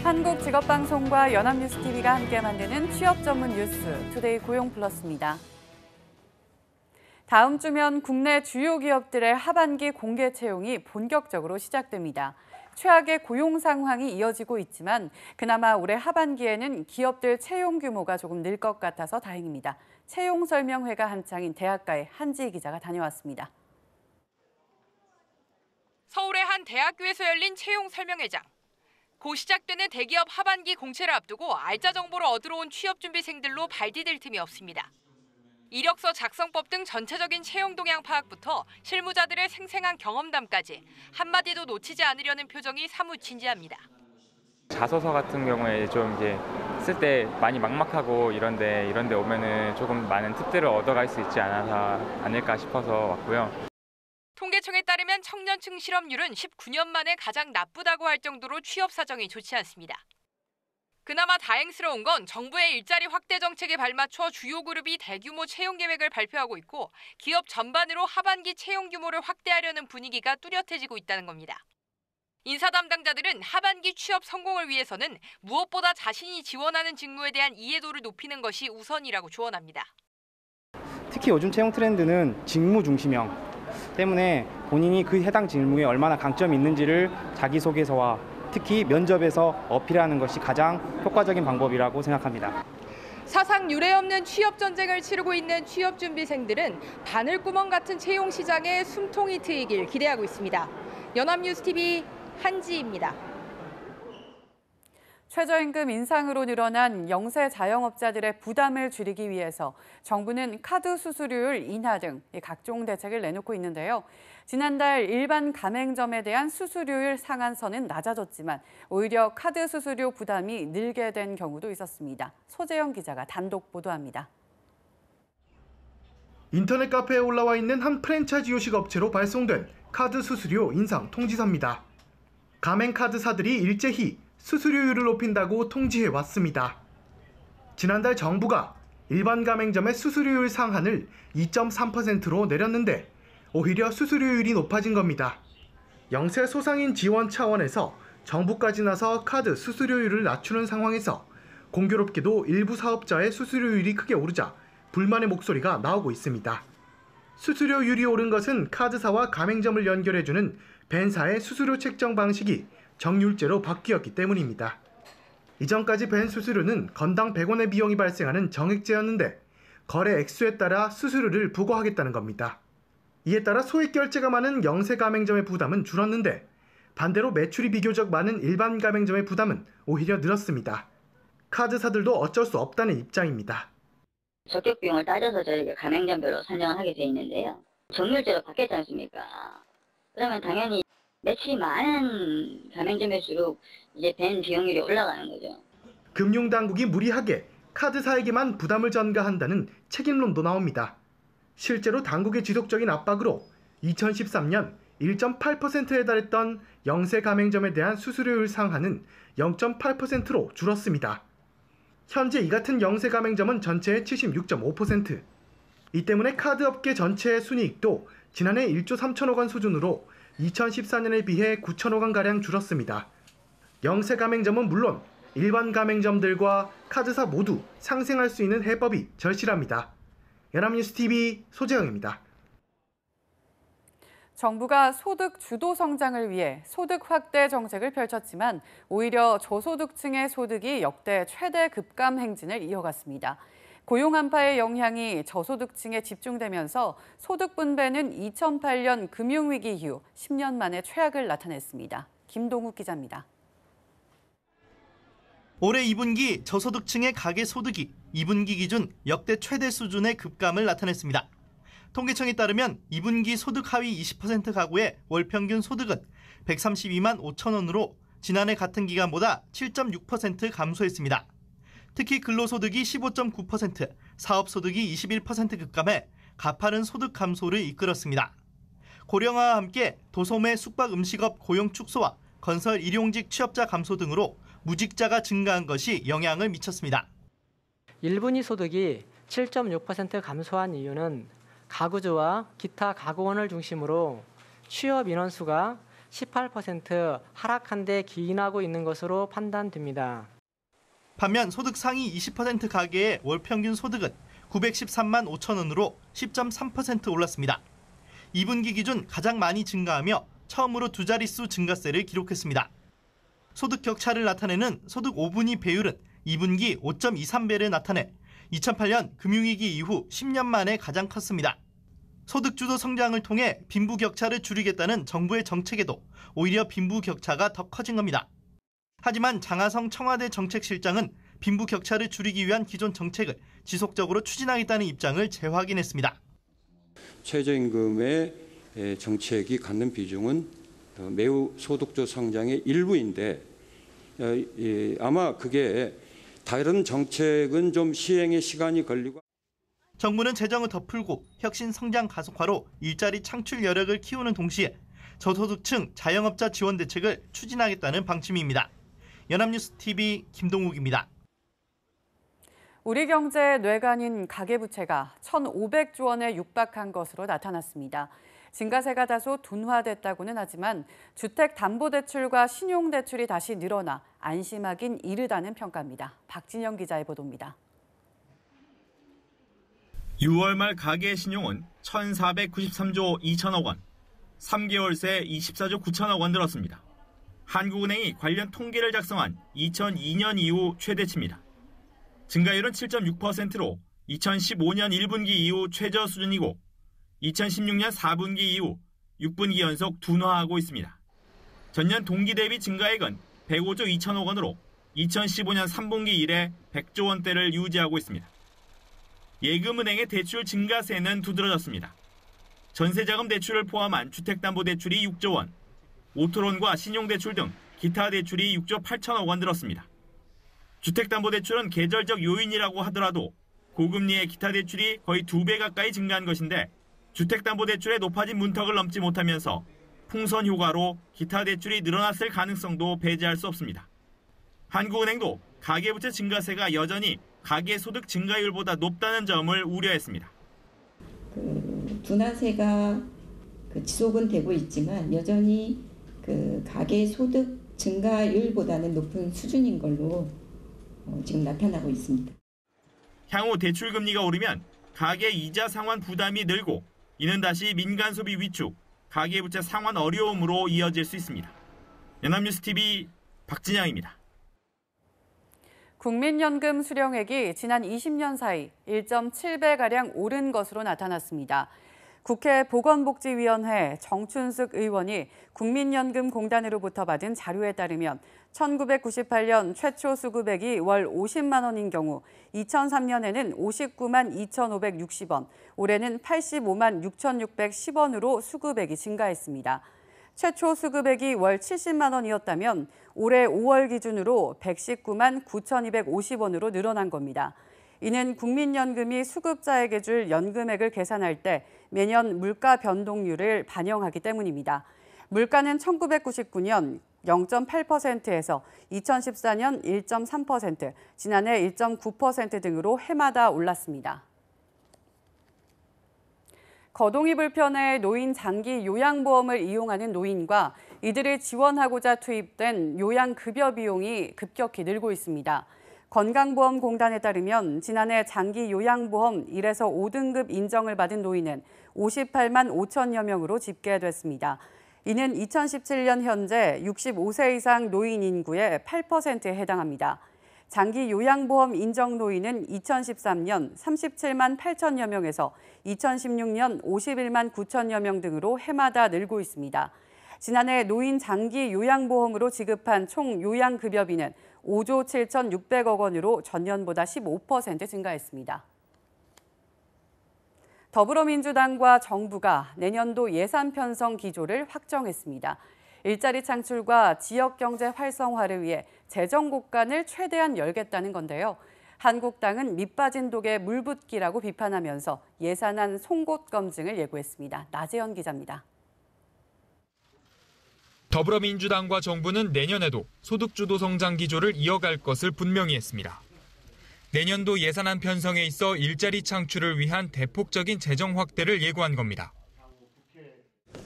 한국직업방송과 연합뉴스TV가 함께 만드는 취업 전문 뉴스 투데이 고용플러스입니다. 다음 주면 국내 주요 기업들의 하반기 공개 채용이 본격적으로 시작됩니다. 최악의 고용 상황이 이어지고 있지만 그나마 올해 하반기에는 기업들 채용 규모가 조금 늘 것 같아서 다행입니다. 채용 설명회가 한창인 대학가의 한지희 기자가 다녀왔습니다. 서울의 한 대학교에서 열린 채용 설명회장. 곧 시작되는 대기업 하반기 공채를 앞두고 알짜 정보를 얻으러 온 취업준비생들로 발디딜 틈이 없습니다. 이력서 작성법 등 전체적인 채용 동향 파악부터 실무자들의 생생한 경험담까지 한마디도 놓치지 않으려는 표정이 사뭇 진지합니다. 자소서 같은 경우에 좀 이제 쓸 때 많이 막막하고 이런데 오면은 조금 많은 팁들을 얻어갈 수 있지 않을까 싶어서 왔고요. 통계청에 따르면 청년층 실업률은 19년 만에 가장 나쁘다고 할 정도로 취업 사정이 좋지 않습니다. 그나마 다행스러운 건 정부의 일자리 확대 정책에 발맞춰 주요 그룹이 대규모 채용 계획을 발표하고 있고 기업 전반으로 하반기 채용 규모를 확대하려는 분위기가 뚜렷해지고 있다는 겁니다. 인사 담당자들은 하반기 취업 성공을 위해서는 무엇보다 자신이 지원하는 직무에 대한 이해도를 높이는 것이 우선이라고 조언합니다. 특히 요즘 채용 트렌드는 직무 중심형 때문에 본인이 그 해당 직무에 얼마나 강점이 있는지를 자기소개서와 특히 면접에서 어필하는 것이 가장 효과적인 방법이라고 생각합니다. 사상 유례 없는 취업 전쟁을 치르고 있는 취업준비생들은 바늘구멍 같은 채용 시장에 숨통이 트이길 기대하고 있습니다. 연합뉴스TV 한지희입니다. 최저임금 인상으로 늘어난 영세 자영업자들의 부담을 줄이기 위해서 정부는 카드 수수료율 인하 등 각종 대책을 내놓고 있는데요. 지난달 일반 가맹점에 대한 수수료율 상한선은 낮아졌지만 오히려 카드 수수료 부담이 늘게 된 경우도 있었습니다. 소재영 기자가 단독 보도합니다. 인터넷 카페에 올라와 있는 한 프랜차이즈 요식 업체로 발송된 카드 수수료 인상 통지서입니다. 가맹카드사들이 일제히 수수료율을 높인다고 통지해 왔습니다. 지난달 정부가 일반 가맹점의 수수료율 상한을 2.3%로 내렸는데 오히려 수수료율이 높아진 겁니다. 영세 소상인 지원 차원에서 정부까지 나서 카드 수수료율을 낮추는 상황에서 공교롭게도 일부 사업자의 수수료율이 크게 오르자 불만의 목소리가 나오고 있습니다. 수수료율이 오른 것은 카드사와 가맹점을 연결해주는 벤사의 수수료 책정 방식이 정률제로 바뀌었기 때문입니다. 이전까지 벤 수수료는 건당 100원의 비용이 발생하는 정액제였는데 거래 액수에 따라 수수료를 부과하겠다는 겁니다. 이에 따라 소액 결제가 많은 영세 가맹점의 부담은 줄었는데 반대로 매출이 비교적 많은 일반 가맹점의 부담은 오히려 늘었습니다. 카드사들도 어쩔 수 없다는 입장입니다. 적격 비용을 따져서 저희가 가맹점별로 산정을 하게 돼 있는데요. 정률제로 바뀌었지 않습니까? 그러면 당연히 매출이 많은 가맹점일수록 이제 벤 비용률이 올라가는 거죠. 금융당국이 무리하게 카드사에게만 부담을 전가한다는 책임론도 나옵니다. 실제로 당국의 지속적인 압박으로 2013년 1.8%에 달했던 영세 가맹점에 대한 수수료율 상한은 0.8%로 줄었습니다. 현재 이 같은 영세 가맹점은 전체의 76.5%. 이 때문에 카드업계 전체의 순이익도 지난해 1조 3천억 원 수준으로 2014년에 비해 9천억 원가량 줄었습니다. 영세 가맹점은 물론 일반 가맹점들과 카드사 모두 상생할 수 있는 해법이 절실합니다. 연합뉴스TV 소재영입니다. 정부가 소득 주도 성장을 위해 소득 확대 정책을 펼쳤지만 오히려 저소득층의 소득이 역대 최대 급감 행진을 이어갔습니다. 고용 한파의 영향이 저소득층에 집중되면서 소득 분배는 2008년 금융위기 이후 10년 만에 최악을 나타냈습니다. 김동욱 기자입니다. 올해 2분기 저소득층의 가계 소득이 2분기 기준 역대 최대 수준의 급감을 나타냈습니다. 통계청에 따르면 2분기 소득 하위 20% 가구의 월 평균 소득은 132만 5천 원으로 지난해 같은 기간보다 7.6% 감소했습니다. 특히 근로소득이 15.9%, 사업소득이 21% 급감해 가파른 소득 감소를 이끌었습니다. 고령화와 함께 도소매, 숙박, 음식업 고용 축소와 건설, 일용직 취업자 감소 등으로 무직자가 증가한 것이 영향을 미쳤습니다. 1분기 소득이 7.6% 감소한 이유는 가구주와 기타 가구원을 중심으로 취업 인원수가 18% 하락한 데 기인하고 있는 것으로 판단됩니다. 반면 소득 상위 20% 가계의 월 평균 소득은 913만 5천 원으로 10.3% 올랐습니다. 2분기 기준 가장 많이 증가하며 처음으로 두 자릿수 증가세를 기록했습니다. 소득 격차를 나타내는 소득 5분위 배율은 2분기 5.23배를 나타내 2008년 금융위기 이후 10년 만에 가장 컸습니다. 소득 주도 성장을 통해 빈부 격차를 줄이겠다는 정부의 정책에도 오히려 빈부 격차가 더 커진 겁니다. 하지만 장하성 청와대 정책실장은 빈부 격차를 줄이기 위한 기존 정책을 지속적으로 추진하겠다는 입장을 재확인했습니다. 최저임금의 정책이 갖는 비중은 매우 소득주 성장의 일부인데 아마 그게 다른 정책은 좀 시행에 시간이 걸리고 정부는 재정을 더 풀고 혁신 성장 가속화로 일자리 창출 여력을 키우는 동시에 저소득층 자영업자 지원 대책을 추진하겠다는 방침입니다. 연합뉴스TV 김동욱입니다. 우리 경제의 뇌관인 가계부채가 1,500조 원에 육박한 것으로 나타났습니다. 증가세가 다소 둔화됐다고는 하지만 주택담보대출과 신용대출이 다시 늘어나 안심하긴 이르다는 평가입니다. 박진영 기자의 보도입니다. 6월 말 가계 신용은 1,493조 2천억 원, 3개월 새 24조 9천억 원 늘었습니다. 한국은행이 관련 통계를 작성한 2002년 이후 최대치입니다. 증가율은 7.6%로 2015년 1분기 이후 최저 수준이고 2016년 4분기 이후 6분기 연속 둔화하고 있습니다. 전년 동기 대비 증가액은 105조 2천억 원으로 2015년 3분기 이래 100조 원대를 유지하고 있습니다. 예금은행의 대출 증가세는 두드러졌습니다. 전세자금 대출을 포함한 주택담보대출이 6조 원, 오토론과 신용대출 등 기타 대출이 6조 8천억 원 늘었습니다. 주택담보대출은 계절적 요인이라고 하더라도 고금리의 기타 대출이 거의 2배 가까이 증가한 것인데 주택담보대출의 높아진 문턱을 넘지 못하면서 풍선 효과로 기타 대출이 늘어났을 가능성도 배제할 수 없습니다. 한국은행도 가계부채 증가세가 여전히 가계소득 증가율보다 높다는 점을 우려했습니다. 둔화세가 지속은 되고 있지만 여전히 가계소득 증가율보다는 높은 수준인 걸로 지금 나타나고 있습니다. 향후 대출 금리가 오르면 가계 이자 상환 부담이 늘고 이는 다시 민간 소비 위축, 가계부채 상환 어려움으로 이어질 수 있습니다. 연합뉴스TV 박진영입니다. 국민연금 수령액이 지난 20년 사이 1.7배가량 오른 것으로 나타났습니다. 국회 보건복지위원회 정춘숙 의원이 국민연금공단으로부터 받은 자료에 따르면 1998년 최초 수급액이 월 50만 원인 경우 2003년에는 59만 2,560원, 올해는 85만 6,610원으로 수급액이 증가했습니다. 최초 수급액이 월 70만 원이었다면 올해 5월 기준으로 119만 9,250원으로 늘어난 겁니다. 이는 국민연금이 수급자에게 줄 연금액을 계산할 때 매년 물가 변동률을 반영하기 때문입니다. 물가는 1999년 0.8%에서 2014년 1.3%, 지난해 1.9% 등으로 해마다 올랐습니다. 거동이 불편해 노인 장기 요양보험을 이용하는 노인과 이들을 지원하고자 투입된 요양급여 비용이 급격히 늘고 있습니다. 건강보험공단에 따르면 지난해 장기 요양보험 1에서 5등급 인정을 받은 노인은 58만 5천여 명으로 집계됐습니다. 이는 2017년 현재 65세 이상 노인 인구의 8%에 해당합니다. 장기 요양보험 인정 노인은 2013년 37만 8천여 명에서 2016년 51만 9천여 명 등으로 해마다 늘고 있습니다. 지난해 노인 장기 요양보험으로 지급한 총 요양급여비는 5조 7,600억 원으로 전년보다 15% 증가했습니다. 더불어민주당과 정부가 내년도 예산 편성 기조를 확정했습니다. 일자리 창출과 지역경제 활성화를 위해 재정 곳간을 최대한 열겠다는 건데요. 한국당은 밑빠진 독에 물 붓기라고 비판하면서 예산안 송곳 검증을 예고했습니다. 나재현 기자입니다. 더불어민주당과 정부는 내년에도 소득주도 성장 기조를 이어갈 것을 분명히 했습니다. 내년도 예산안 편성에 있어 일자리 창출을 위한 대폭적인 재정 확대를 예고한 겁니다.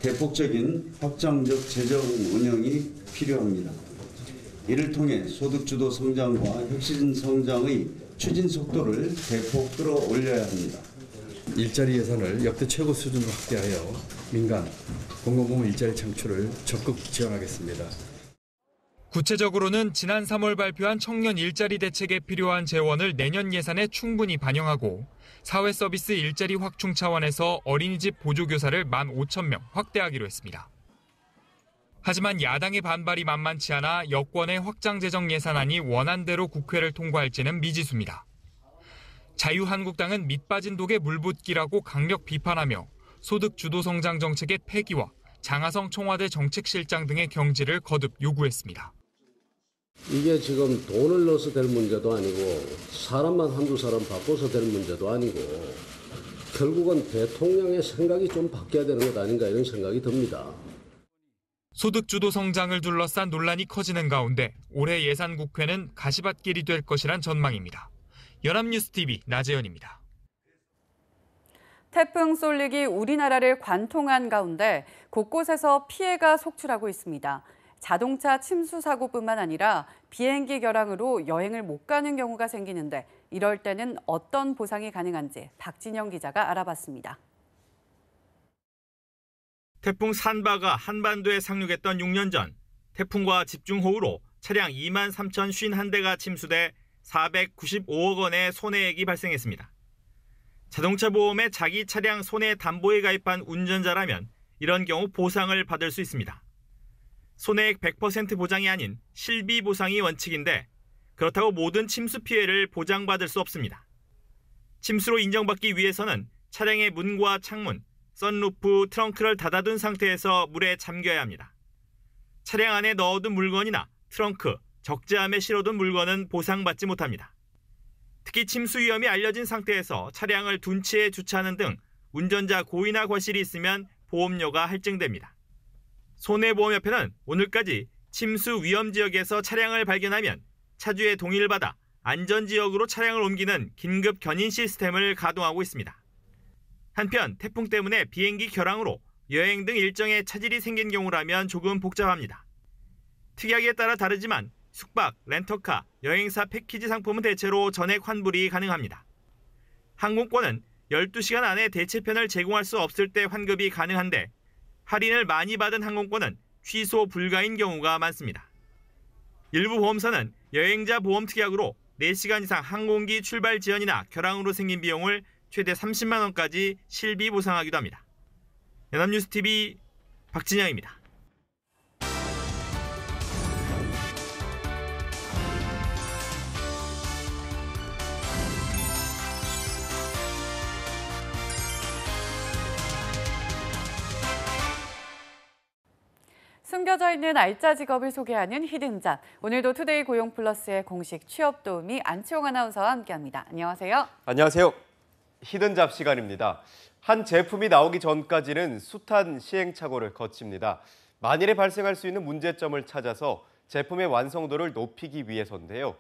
대폭적인 확장적 재정 운영이 필요합니다. 이를 통해 소득주도 성장과 혁신 성장의 추진 속도를 대폭 끌어올려야 합니다. 일자리 예산을 역대 최고 수준으로 확대하여 민간, 공공부문 일자리 창출을 적극 지원하겠습니다. 구체적으로는 지난 3월 발표한 청년 일자리 대책에 필요한 재원을 내년 예산에 충분히 반영하고 사회서비스 일자리 확충 차원에서 어린이집 보조교사를 15,000명 확대하기로 했습니다. 하지만 야당의 반발이 만만치 않아 여권의 확장 재정 예산안이 원안대로 국회를 통과할지는 미지수입니다. 자유한국당은 밑빠진 독에 물붓기라고 강력 비판하며 소득 주도 성장 정책의 폐기와 장하성 청와대 정책실장 등의 경질을 거듭 요구했습니다. 이게 지금 돈을 넣어서 될 문제도 아니고 사람만 한두 사람 바꿔서 될 문제도 아니고 결국은 대통령의 생각이 좀 바뀌어야 되는 것 아닌가 이런 생각이 듭니다. 소득 주도 성장을 둘러싼 논란이 커지는 가운데 올해 예산국회는 가시밭길이 될 것이란 전망입니다. 연합뉴스TV 나재현입니다. 태풍 쏠릭이 우리나라를 관통한 가운데 곳곳에서 피해가 속출하고 있습니다. 자동차 침수 사고뿐만 아니라 비행기 결항으로 여행을 못 가는 경우가 생기는데 이럴 때는 어떤 보상이 가능한지 박진영 기자가 알아봤습니다. 태풍 산바가 한반도에 상륙했던 6년 전 태풍과 집중호우로 차량 23,051대가 침수돼 495억 원의 손해액이 발생했습니다. 자동차 보험에 자기 차량 손해 담보에 가입한 운전자라면 이런 경우 보상을 받을 수 있습니다. 손해액 100% 보장이 아닌 실비 보상이 원칙인데 그렇다고 모든 침수 피해를 보장받을 수 없습니다. 침수로 인정받기 위해서는 차량의 문과 창문, 선루프, 트렁크를 닫아둔 상태에서 물에 잠겨야 합니다. 차량 안에 넣어둔 물건이나 트렁크, 적재함에 실어둔 물건은 보상받지 못합니다. 특히 침수 위험이 알려진 상태에서 차량을 둔 채 주차하는 등 운전자 고의나 과실이 있으면 보험료가 할증됩니다. 손해보험협회는 오늘까지 침수 위험 지역에서 차량을 발견하면 차주의 동의를 받아 안전지역으로 차량을 옮기는 긴급 견인 시스템을 가동하고 있습니다. 한편 태풍 때문에 비행기 결항으로 여행 등 일정에 차질이 생긴 경우라면 조금 복잡합니다. 특약에 따라 다르지만 숙박, 렌터카, 여행사 패키지 상품은 대체로 전액 환불이 가능합니다. 항공권은 12시간 안에 대체편을 제공할 수 없을 때 환급이 가능한데 할인을 많이 받은 항공권은 취소 불가인 경우가 많습니다. 일부 보험사는 여행자 보험 특약으로 4시간 이상 항공기 출발 지연이나 결항으로 생긴 비용을 최대 30만 원까지 실비 보상하기도 합니다. 연합뉴스TV 박진영입니다. 숨겨져 있는 알짜 직업을 소개하는 히든잡. 오늘도 투데이 고용플러스의 공식 취업 도우미 안치홍 아나운서와 함께합니다. 안녕하세요. 안녕하세요. 히든잡 시간입니다. 한 제품이 나오기 전까지는 숱한 시행착오를 거칩니다. 만일에 발생할 수 있는 문제점을 찾아서 제품의 완성도를 높이기 위해서인데요.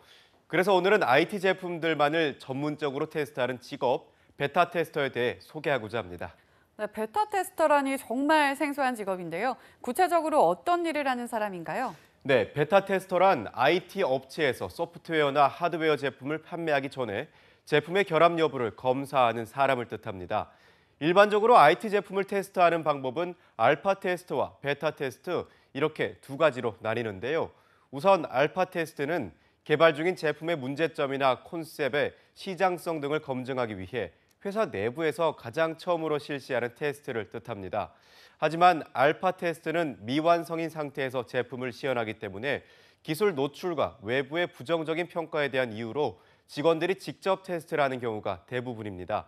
그래서 오늘은 IT 제품들만을 전문적으로 테스트하는 직업, 베타 테스터에 대해 소개하고자 합니다. 네, 베타 테스터라니 정말 생소한 직업인데요. 구체적으로 어떤 일을 하는 사람인가요? 네, 베타 테스터란 IT 업체에서 소프트웨어나 하드웨어 제품을 판매하기 전에 제품의 결함 여부를 검사하는 사람을 뜻합니다. 일반적으로 IT 제품을 테스트하는 방법은 알파 테스트와 베타 테스트 이렇게 두 가지로 나뉘는데요. 우선 알파 테스트는 개발 중인 제품의 문제점이나 콘셉트의 시장성 등을 검증하기 위해 회사 내부에서 가장 처음으로 실시하는 테스트를 뜻합니다. 하지만 알파 테스트는 미완성인 상태에서 제품을 시연하기 때문에 기술 노출과 외부의 부정적인 평가에 대한 이유로 직원들이 직접 테스트를 하는 경우가 대부분입니다.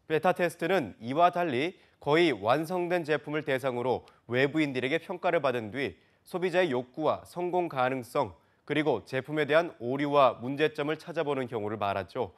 베타 테스트는 이와 달리 거의 완성된 제품을 대상으로 외부인들에게 평가를 받은 뒤 소비자의 욕구와 성공 가능성, 그리고 제품에 대한 오류와 문제점을 찾아보는 경우를 말하죠.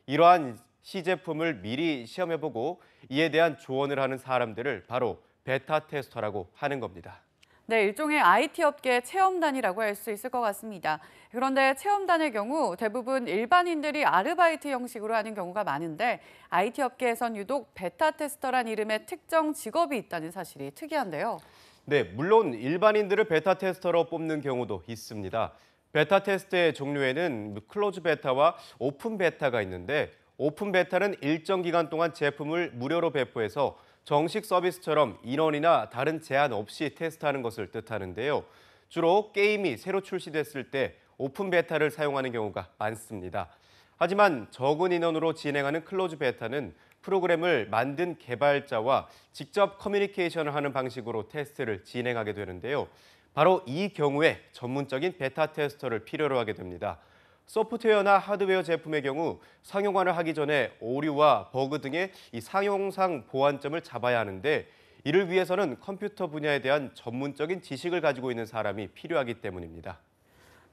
이러한 시제품을 미리 시험해보고 이에 대한 조언을 하는 사람들을 바로 베타 테스터라고 하는 겁니다. 네, 일종의 IT 업계 체험단이라고 할 수 있을 것 같습니다. 그런데 체험단의 경우 대부분 일반인들이 아르바이트 형식으로 하는 경우가 많은데 IT 업계에선 유독 베타 테스터란 이름의 특정 직업이 있다는 사실이 특이한데요. 네, 물론 일반인들을 베타 테스터로 뽑는 경우도 있습니다. 베타 테스트의 종류에는 클로즈 베타와 오픈 베타가 있는데 오픈 베타는 일정 기간 동안 제품을 무료로 배포해서 정식 서비스처럼 인원이나 다른 제한 없이 테스트하는 것을 뜻하는데요. 주로 게임이 새로 출시됐을 때 오픈 베타를 사용하는 경우가 많습니다. 하지만 적은 인원으로 진행하는 클로즈 베타는 프로그램을 만든 개발자와 직접 커뮤니케이션을 하는 방식으로 테스트를 진행하게 되는데요. 바로 이 경우에 전문적인 베타 테스터를 필요로 하게 됩니다. 소프트웨어나 하드웨어 제품의 경우 상용화를 하기 전에 오류와 버그 등의 이 상용상 보완점을 잡아야 하는데 이를 위해서는 컴퓨터 분야에 대한 전문적인 지식을 가지고 있는 사람이 필요하기 때문입니다.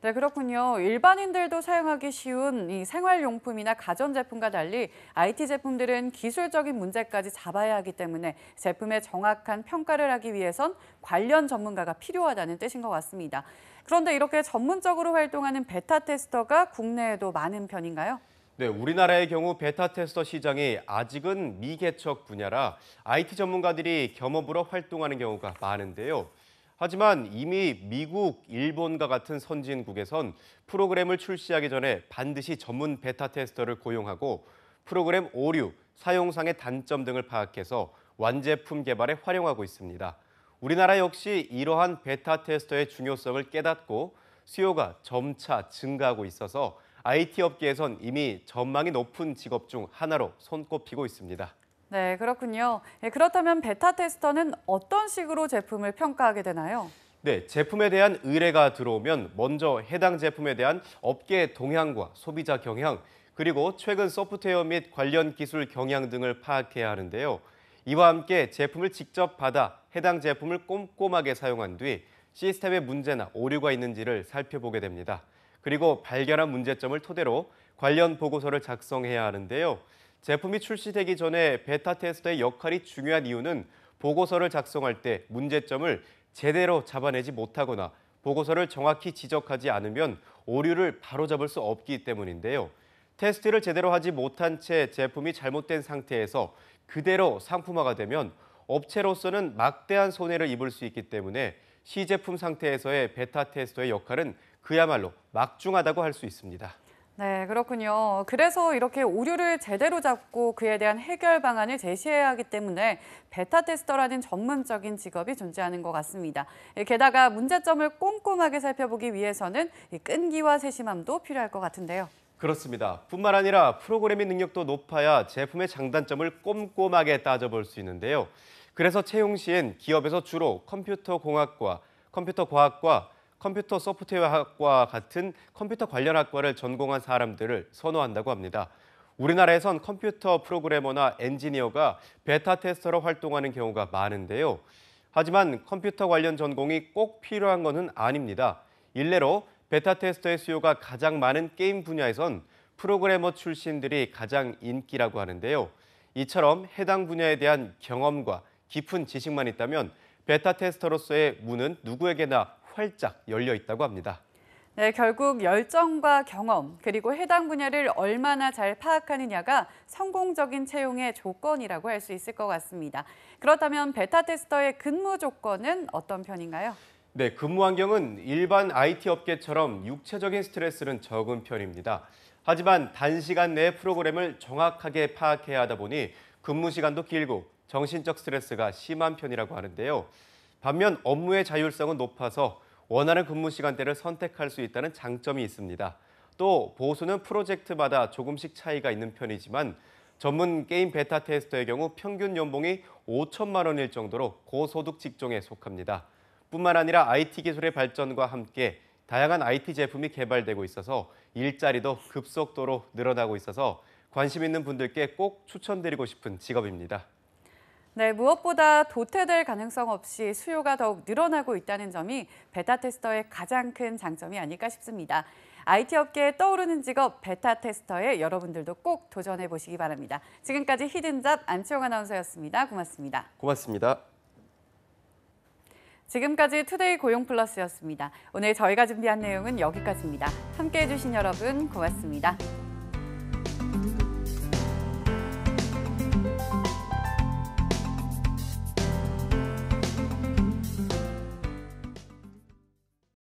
네, 그렇군요. 일반인들도 사용하기 쉬운 이 생활용품이나 가전제품과 달리 IT 제품들은 기술적인 문제까지 잡아야 하기 때문에 제품의 정확한 평가를 하기 위해선 관련 전문가가 필요하다는 뜻인 것 같습니다. 그런데 이렇게 전문적으로 활동하는 베타 테스터가 국내에도 많은 편인가요? 네, 우리나라의 경우 베타 테스터 시장이 아직은 미개척 분야라 IT 전문가들이 겸업으로 활동하는 경우가 많은데요. 하지만 이미 미국, 일본과 같은 선진국에선 프로그램을 출시하기 전에 반드시 전문 베타 테스터를 고용하고 프로그램 오류, 사용상의 단점 등을 파악해서 완제품 개발에 활용하고 있습니다. 우리나라 역시 이러한 베타 테스터의 중요성을 깨닫고 수요가 점차 증가하고 있어서 IT 업계에선 이미 전망이 높은 직업 중 하나로 손꼽히고 있습니다. 네, 그렇군요. 그렇다면 베타 테스터는 어떤 식으로 제품을 평가하게 되나요? 네, 제품에 대한 의뢰가 들어오면 먼저 해당 제품에 대한 업계 동향과 소비자 경향, 그리고 최근 소프트웨어 및 관련 기술 경향 등을 파악해야 하는데요. 이와 함께 제품을 직접 받아 해당 제품을 꼼꼼하게 사용한 뒤 시스템에 문제나 오류가 있는지를 살펴보게 됩니다. 그리고 발견한 문제점을 토대로 관련 보고서를 작성해야 하는데요. 제품이 출시되기 전에 베타 테스터의 역할이 중요한 이유는 보고서를 작성할 때 문제점을 제대로 잡아내지 못하거나 보고서를 정확히 지적하지 않으면 오류를 바로잡을 수 없기 때문인데요. 테스트를 제대로 하지 못한 채 제품이 잘못된 상태에서 그대로 상품화가 되면 업체로서는 막대한 손해를 입을 수 있기 때문에 시제품 상태에서의 베타 테스터의 역할은 그야말로 막중하다고 할 수 있습니다. 네, 그렇군요. 그래서 이렇게 오류를 제대로 잡고 그에 대한 해결 방안을 제시해야 하기 때문에 베타 테스터라는 전문적인 직업이 존재하는 것 같습니다. 게다가 문제점을 꼼꼼하게 살펴보기 위해서는 끈기와 세심함도 필요할 것 같은데요. 그렇습니다. 뿐만 아니라 프로그래밍 능력도 높아야 제품의 장단점을 꼼꼼하게 따져볼 수 있는데요. 그래서 채용 시엔 기업에서 주로 컴퓨터 공학과, 컴퓨터 과학과, 컴퓨터 소프트웨어학과 같은 컴퓨터 관련 학과를 전공한 사람들을 선호한다고 합니다. 우리나라에선 컴퓨터 프로그래머나 엔지니어가 베타 테스터로 활동하는 경우가 많은데요. 하지만 컴퓨터 관련 전공이 꼭 필요한 것은 아닙니다. 일례로 베타 테스터의 수요가 가장 많은 게임 분야에선 프로그래머 출신들이 가장 인기라고 하는데요. 이처럼 해당 분야에 대한 경험과 깊은 지식만 있다면 베타 테스터로서의 문은 누구에게나 활짝 열려 있다고 합니다. 네, 결국 열정과 경험, 그리고 해당 분야를 얼마나 잘 파악하느냐가 성공적인 채용의 조건이라고 할 수 있을 것 같습니다. 그렇다면 베타 테스터의 근무 조건은 어떤 편인가요? 네, 근무 환경은 일반 IT 업계처럼 육체적인 스트레스는 적은 편입니다. 하지만 단시간 내에 프로그램을 정확하게 파악해야 하다 보니 근무 시간도 길고 정신적 스트레스가 심한 편이라고 하는데요. 반면 업무의 자율성은 높아서 원하는 근무 시간대를 선택할 수 있다는 장점이 있습니다. 또 보수는 프로젝트마다 조금씩 차이가 있는 편이지만 전문 게임 베타 테스터의 경우 평균 연봉이 5천만 원일 정도로 고소득 직종에 속합니다. 뿐만 아니라 IT 기술의 발전과 함께 다양한 IT 제품이 개발되고 있어서 일자리도 급속도로 늘어나고 있어서 관심 있는 분들께 꼭 추천드리고 싶은 직업입니다. 네, 무엇보다 도태될 가능성 없이 수요가 더욱 늘어나고 있다는 점이 베타 테스터의 가장 큰 장점이 아닐까 싶습니다. IT 업계에 떠오르는 직업 베타 테스터에 여러분들도 꼭 도전해 보시기 바랍니다. 지금까지 히든잡 안치홍 아나운서였습니다. 고맙습니다. 고맙습니다. 지금까지 투데이 고용 플러스였습니다. 오늘 저희가 준비한 내용은 여기까지입니다. 함께해 주신 여러분 고맙습니다.